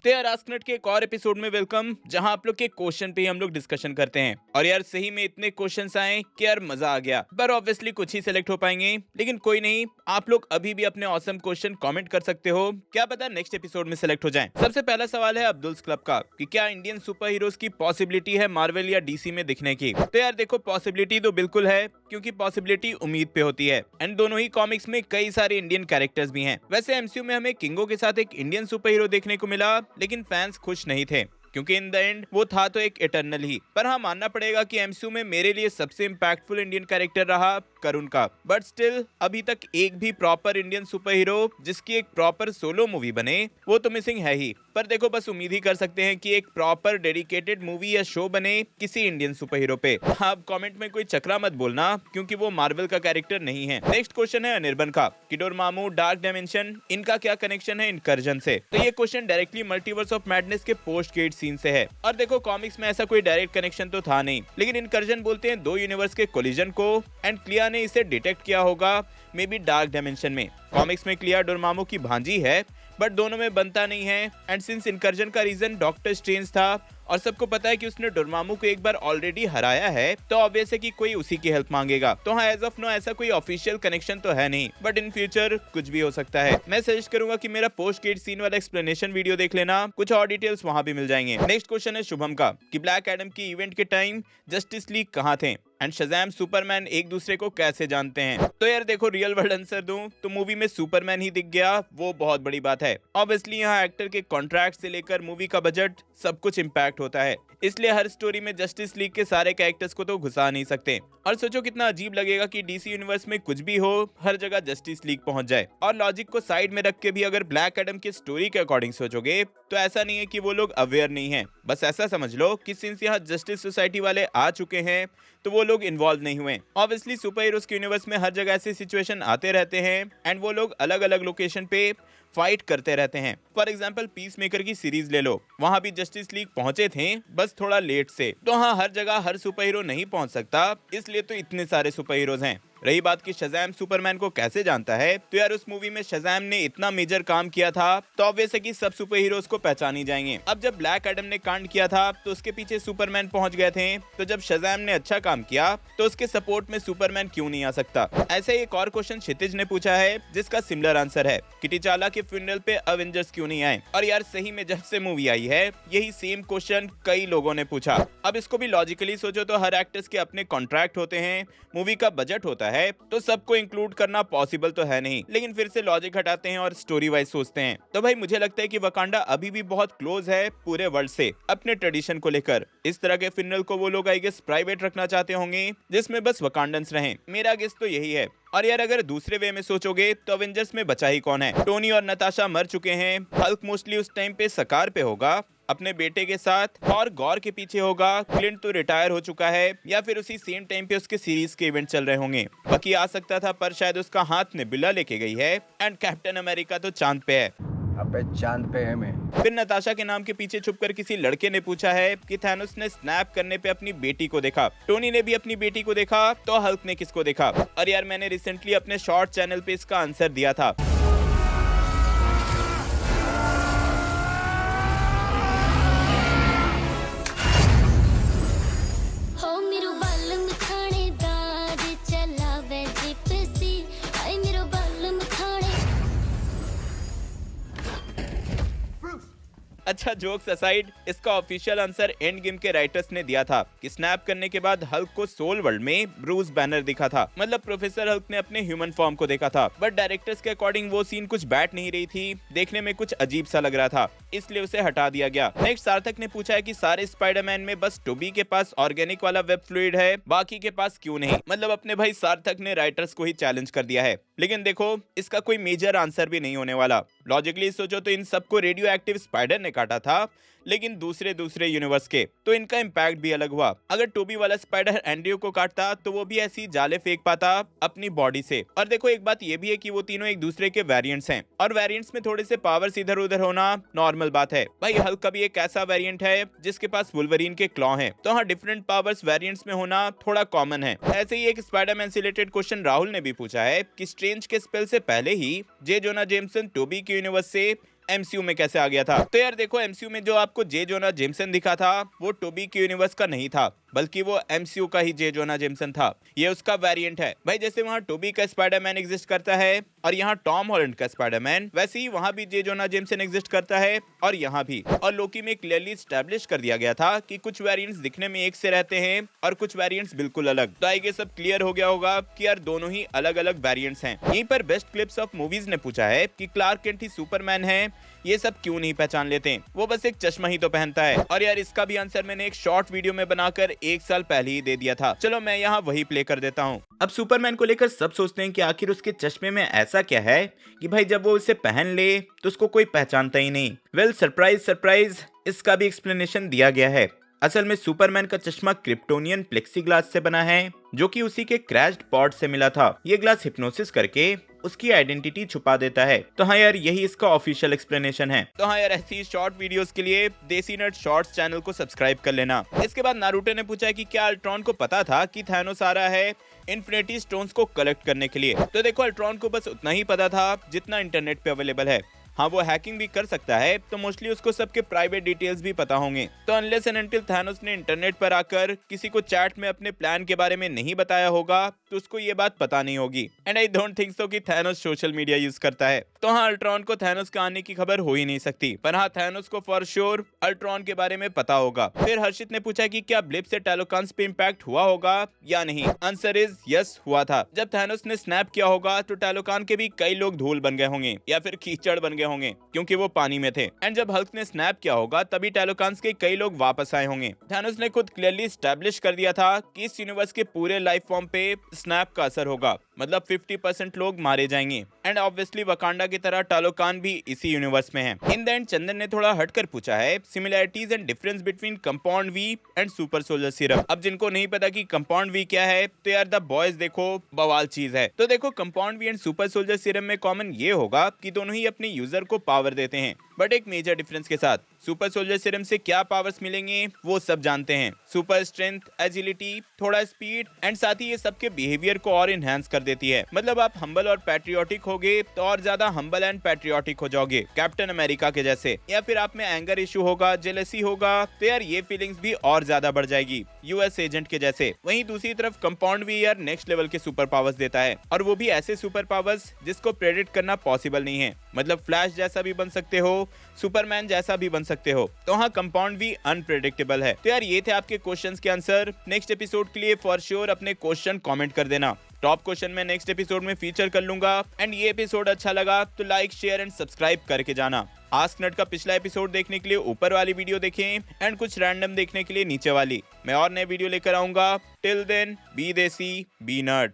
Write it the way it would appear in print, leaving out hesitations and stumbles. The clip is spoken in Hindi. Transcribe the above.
तो यार आस्कनेट के एक और एपिसोड में वेलकम, जहां आप लोग के क्वेश्चन पे ही हम लोग डिस्कशन करते हैं। और यार सही में इतने क्वेश्चंस आए कि यार मजा आ गया, पर ऑब्वियसली कुछ ही सिलेक्ट हो पाएंगे। लेकिन कोई नहीं, आप लोग अभी भी अपने ऑसम क्वेश्चन कमेंट कर सकते हो, क्या पता नेक्स्ट एपिसोड में सिलेक्ट हो जाएं। सबसे पहला सवाल है अब्दुल्स क्लब का कि क्या इंडियन सुपर हीरोज की पॉसिबिलिटी है मार्वल या डीसी में दिखने की। तो यार देखो, पॉसिबिलिटी तो बिल्कुल है, क्योंकि पॉसिबिलिटी उम्मीद पे होती है। एंड दोनों ही कॉमिक्स में कई सारे इंडियन कैरेक्टर्स भी हैं। वैसे एमसीयू में हमें किंगो के साथ एक इंडियन सुपर हीरो देखने को मिला, लेकिन फैंस खुश नहीं थे, क्योंकि इन द एंड वो था तो एक इटर्नल ही। पर हाँ, मानना पड़ेगा कि एमसीयू में मेरे लिए सबसे इम्पैक्टफुल इंडियन कैरेक्टर रहा करुण का। बट स्टिल अभी तक एक भी प्रॉपर इंडियन सुपर हीरो जिसकी एक प्रॉपर सोलो मूवी बने, वो तो मिसिंग है ही। पर देखो, बस उम्मीद ही कर सकते हैं कि एक प्रॉपर डेडिकेटेड मूवी या शो बने किसी इंडियन सुपर हीरो पे। आप कमेंट में कोई चक्रा मत बोलना, क्योंकि वो मार्वल का कैरेक्टर नहीं है। नेक्स्ट क्वेश्चन है अनिर्बन का कि डोरमामू, डार्क डायमेंशन, इनका क्या कनेक्शन है इनकर्जन से। तो ये question directly multiverse of madness के पोस्ट क्रेडिट सीन से है। और देखो, कॉमिक्स में ऐसा कोई डायरेक्ट कनेक्शन तो था नहीं, लेकिन इनकर्जन बोलते हैं दो यूनिवर्स के कोलिजन को, एंड क्लिया ने इसे डिटेक्ट किया होगा मे बी डार्क डायमेंशन में। कॉमिक्स में क्लिया डोरमामू की भांजी है, बट दोनों में बनता नहीं है। एंड सिंस इनकर्जन का रीजन डॉक्टर स्ट्रेंज था और सबको पता है कि उसने डोरमामू को एक बार ऑलरेडी हराया है, तो ऑब्वियस है कि कोई उसी की हेल्प मांगेगा। तो हाँ, एज ऑफ नो ऐसा कोई ऑफिशियल कनेक्शन तो है नहीं, बट इन फ्यूचर कुछ भी हो सकता है। मैं सजेस्ट करूंगा कि मेरा पोस्ट क्रेडिट सीन वाला एक्सप्लेनेशन वीडियो देख लेना, कुछ और डिटेल्स वहां भी मिल जाएंगे। नेक्स्ट क्वेश्चन है शुभम का कि ब्लैक एडम की इवेंट के टाइम जस्टिस लीग कहाँ थे एंड शज़ैम सुपरमैन एक दूसरे को कैसे जानते हैं। तो यार देखो, रियल वर्ल्ड आंसर दूं तो मूवी में सुपरमैन ही दिख गया, वो बहुत बड़ी बात है। ऑब्वियसली यहाँ एक्टर के कॉन्ट्रैक्ट से लेकर मूवी का बजट सब कुछ इम्पैक्ट होता है, इसलिए हर स्टोरी में जस्टिस लीग के सारे कैरेक्टर्स को तो घुसा नहीं सकते। और सोचो कितना अजीब लगेगा कि डीसी यूनिवर्स में कुछ भी हो, हर जगह जस्टिस लीग पहुंच जाए। और लॉजिक को साइड में रख के भी अगर ब्लैक एडम की स्टोरी के अकॉर्डिंग सोचोगे, तो ऐसा नहीं है कि वो लोग अवेयर नहीं है। बस ऐसा समझ लो कि सिंस यहाँ जस्टिस सोसाइटी वाले आ चुके हैं, तो वो लोग इन्वॉल्व नहीं हुए। ऑब्वियसली सुपर हीरोज के यूनिवर्स में हर जगह ऐसे सिचुएशन आते रहते हैं, एंड वो लोग अलग अलग लोकेशन पे फाइट करते रहते हैं। फॉर एग्जाम्पल पीस मेकर की सीरीज ले लो, वहां भी जस्टिस लीग पहुंचे थे, बस थोड़ा लेट से। तो हाँ, हर जगह हर सुपर हीरो नहीं पहुंच सकता, इसलिए तो इतने सारे सुपर हीरोज हैं। रही बात कि शज़ैम सुपरमैन को कैसे जानता है, तो यार उस मूवी में शज़ैम ने इतना मेजर काम किया था, तो ऑब्वियस है कि सब सुपर हीरोज को पहचान ही जाएंगे। अब जब ब्लैक एडम ने कांड किया था, तो उसके पीछे सुपरमैन पहुंच गए थे, तो जब शज़ैम ने अच्छा काम किया, तो उसके सपोर्ट में सुपरमैन क्यों नहीं आ सकता। ऐसे ही एक और क्वेश्चन क्षितिज ने पूछा है, जिसका सिमिलर आंसर है कि टिचाला के फ्यूनरल पे अवेंजर्स क्यों नहीं आए। और यार सही में जब से मूवी आई है, यही सेम क्वेश्चन कई लोगों ने पूछा। अब इसको भी लॉजिकली सोचो तो हर एक्टर्स के अपने कॉन्ट्रैक्ट होते हैं, मूवी का बजट होता है, तो सबको इंक्लूड करना पॉसिबल तो है नहीं। लेकिन फिर से लॉजिक हटाते हैं और स्टोरी वाइज सोचते हैं, तो भाई मुझे लगता है कि वकांडा अभी भी बहुत क्लोज है पूरे वर्ल्ड से अपने ट्रेडिशन को लेकर। इस तरह के फिनल को वो लोग आई गेस प्राइवेट रखना चाहते होंगे, जिसमें बस वकांडन्स रहें। मेरा गेस तो यही है। और यार अगर दूसरे वे में सोचोगे, तो अवेंजर्स में बचा ही कौन है। टोनी और नताशा मर चुके हैं, हल्क मोस्टली उस टाइम पे सकार पे होगा अपने बेटे के साथ, और गॉर के पीछे होगा, क्लिंट तो रिटायर हो चुका है, या फिर उसी सेम टाइम पे उसके सीरीज के इवेंट चल रहे होंगे। बाकी आ सकता था, पर शायद उसका हाथ नेबुला लेके गई है, एंड कैप्टन अमेरिका तो चांद पे है। अबे चांद पे है मैं। फिर नताशा के नाम के पीछे छुपकर किसी लड़के ने पूछा है कि थैनोस ने स्नैप करने पे अपनी बेटी को देखा, टोनी ने भी अपनी बेटी को देखा, तो हल्क ने किसको देखा। और यार मैंने रिसेंटली अपने शॉर्ट चैनल पे इसका आंसर दिया था। अच्छा, जोक्स असाइड, इसका ऑफिशियल आंसर एंड गेम के राइटर्स ने दिया था कि स्नैप करने के बाद हल्क को सोल वर्ल्ड में ब्रूस बैनर दिखा था, मतलब प्रोफेसर हल्क ने अपने ह्यूमन फॉर्म को देखा था। बट डायरेक्टर्स के अकॉर्डिंग वो सीन कुछ बैठ नहीं रही थी, देखने में कुछ अजीब सा लग रहा था, इसलिए उसे हटा दिया गया। नेक्स्ट सार्थक ने पूछा है कि सारे स्पाइडरमैन में बस टोबी के पास ऑर्गेनिक वाला वेब फ्लूइड है, बाकी के पास क्यों नहीं। मतलब अपने भाई सार्थक ने राइटर्स को ही चैलेंज कर दिया है। लेकिन देखो, इसका कोई मेजर आंसर भी नहीं होने वाला। लॉजिकली सोचो तो इन सबको रेडियो एक्टिव स्पाइडर ने काटा था, लेकिन दूसरे यूनिवर्स के, तो इनका इम्पैक्ट भी अलग हुआ। अगर टोबी वाला स्पाइडर एंड्रयू को काटता, तो वो भी ऐसी जाले फेंक पाता अपनी बॉडी से। और देखो, एक बात ये भी है कि वो तीनों एक दूसरे के वेरिएंट्स हैं, और वेरिएंट्स में थोड़े से पावर्स इधर उधर होना नॉर्मल बात है। भाई हल्क का भी एक ऐसा वेरिएंट है जिसके पास वुल्वरीन के क्लॉ हैं, तो हाँ, डिफरेंट पावर्स वेरिएंट्स में होना थोड़ा कॉमन है। ऐसे ही एक स्पाइडरमैन से रिलेटेड क्वेश्चन राहुल ने भी पूछा है कि स्ट्रेंज के स्पेल से पहले ही जे जोना जेमसन टोबी के यूनिवर्स से एमसीयू में कैसे आ गया था। तो यार देखो, एमसीयू में जो आपको जे जोना जेमसन दिखा था वो टोबी के यूनिवर्स का नहीं था, बल्कि वो एमसीयू का ही जे जोना जेमसन था। ये उसका वेरिएंट है भाई। जैसे वहाँ टोबी का स्पाइडरमैन एग्जिस्ट करता है और यहाँ टॉम हॉलैंड का स्पाइडरमैन, वैसे ही वहाँ भी जे जोना जेमसन एग्जिस्ट करता है और यहाँ भी। और लोकी में क्लियरली स्टैब्लिश कर दिया गया था कि कुछ वेरिएंट्स दिखने में एक से रहते हैं और कुछ वेरिएंट्स बिल्कुल अलग। तो आई गेस सब क्लियर हो गया होगा कि यार दोनों ही अलग अलग वेरिएंट्स हैं। यहीं पर बेस्ट क्लिप्स ऑफ मूवीज ने पूछा है कि क्लार्क केंट ही सुपरमैन है, ये सब क्यों नहीं पहचान लेते, वो बस एक चश्मा ही तो पहनता है। और यार इसका भी आंसर मैंने एक शॉर्ट वीडियो में बनाकर 1 साल पहले ही दे दिया था। चलो मैं यहाँ वही प्ले कर देता हूँ। अब सुपरमैन को लेकर सब सोचते हैं कि आखिर उसके चश्मे में ऐसा क्या है कि भाई जब वो इसे पहन ले तो उसको कोई पहचानता ही नहीं। वेल सरप्राइज सरप्राइज, इसका भी एक्सप्लेनेशन दिया गया है। असल में सुपरमैन का चश्मा क्रिप्टोनियन प्लेक्सीग्लास से बना है, जो कि उसी के क्रैश्ड पॉड से मिला था। ये ग्लास हिप्नोसिस करके उसकी आइडेंटिटी छुपा देता है। तो हाँ यार, यही इसका ऑफिशियल एक्सप्लेनेशन है। तो हाँ यार, ऐसी शॉर्ट वीडियोस के लिए देसी नट शॉर्ट्स चैनल को सब्सक्राइब कर लेना। इसके बाद नारुतो ने पूछा है कि क्या अल्ट्रॉन को पता था कि थैनोस आ रहा है इन्फिनिटी स्टोन्स को कलेक्ट करने के लिए। तो देखो, अल्ट्रॉन को बस उतना ही पता था जितना इंटरनेट पे अवेलेबल है। हाँ, वो हैकिंग भी कर सकता है, तो मोस्टली उसको सबके प्राइवेट डिटेल्स भी पता होंगे। तो अनलेस एंड अनटिल थैनोस ने इंटरनेट पर आकर किसी को चैट में अपने प्लान के बारे में नहीं बताया होगा, तो उसको ये बात पता नहीं होगी। And I don't think so कि थैनोस सोशल मीडिया यूज करता है। तो हाँ, अल्ट्रॉन को थैनोस के आने की खबर हो ही नहीं सकती, पर हाँ थैनोस को फॉर श्योर अल्ट्रॉन के बारे में पता होगा। फिर हर्षित ने पूछा कि क्या ब्लिप से टैलोकान्स पे इम्पैक्ट हुआ होगा या नहीं। आंसर इज यस, हुआ था। जब थैनोस ने स्नैप किया होगा तो टैलोकान के भी कई लोग धूल बन गए होंगे या फिर कीचड़ बन गए होंगे, क्योंकि वो पानी में थे। एंड जब हल्क ने स्नैप किया होगा तभी टैलोकान्स के कई लोग वापस आए होंगे। थैनोस ने खुद क्लियरली स्टैब्लिश कर दिया था कि इस यूनिवर्स के पूरे लाइफ फॉर्म पे स्नैप का असर होगा, मतलब 50% लोग मारे जाएंगे। एंड ऑब्वियसली वकांडा की तरह टैलोकान भी इसी यूनिवर्स में है। इन द एंड चंदन ने थोड़ा हटकर पूछा है similarities and difference between compound V and super soldier serum. अब जिनको नहीं पता कि कंपाउंड वी क्या है, तो यार द बॉयज देखो, बवाल चीज है। तो देखो, compound V and super soldier serum में कॉमन ये होगा कि दोनों ही अपने यूजर को पावर देते हैं, बट एक मेजर डिफरेंस के साथ। सुपर सोल्जर सीरम से क्या पावर्स मिलेंगे वो सब जानते हैं। सुपर स्ट्रेंथ, एजिलिटी, थोड़ा स्पीड, एंड साथ ही ये सबके बिहेवियर को और इनहेंस कर देती है। मतलब आप हम्बल और पैट्रियोटिक होगे तो और ज्यादा हम्बल एंड पैट्रियोटिक हो जाओगे, कैप्टन अमेरिका के जैसे। या फिर आप में एंगर इशू होगा, जेलसी होगा, तो यार ये फीलिंग्स भी और ज्यादा बढ़ जाएगी, यूएस एजेंट के जैसे। वहीं दूसरी तरफ कंपाउंड भी यार नेक्स्ट लेवल के सुपर पावर्स देता है, और वो भी ऐसे सुपर पावर्स जिसको प्रेडिक्ट करना पॉसिबल नहीं है। मतलब फ्लैश जैसा भी बन सकते हो, सुपरमैन जैसा भी बन सकते हो। तो हाँ, कंपाउंड भी अनप्रेडिक्टेबल है। तो यार ये थे आपके क्वेश्चंस के आंसर। नेक्स्ट एपिसोड के लिए फॉर श्योर अपने क्वेश्चन कमेंट कर देना। टॉप क्वेश्चन मैं नेक्स्ट एपिसोड में फीचर कर लूंगा। एंड ये एपिसोड अच्छा लगा तो लाइक, शेयर एंड सब्सक्राइब करके जाना। आस्क नट का पिछला एपिसोड देखने के लिए ऊपर वाली वीडियो देखें एंड कुछ रैंडम देखने के लिए नीचे वाली। मैं और नए वीडियो लेकर आऊंगा। टिल देन, बी देसी, बी नर्ड।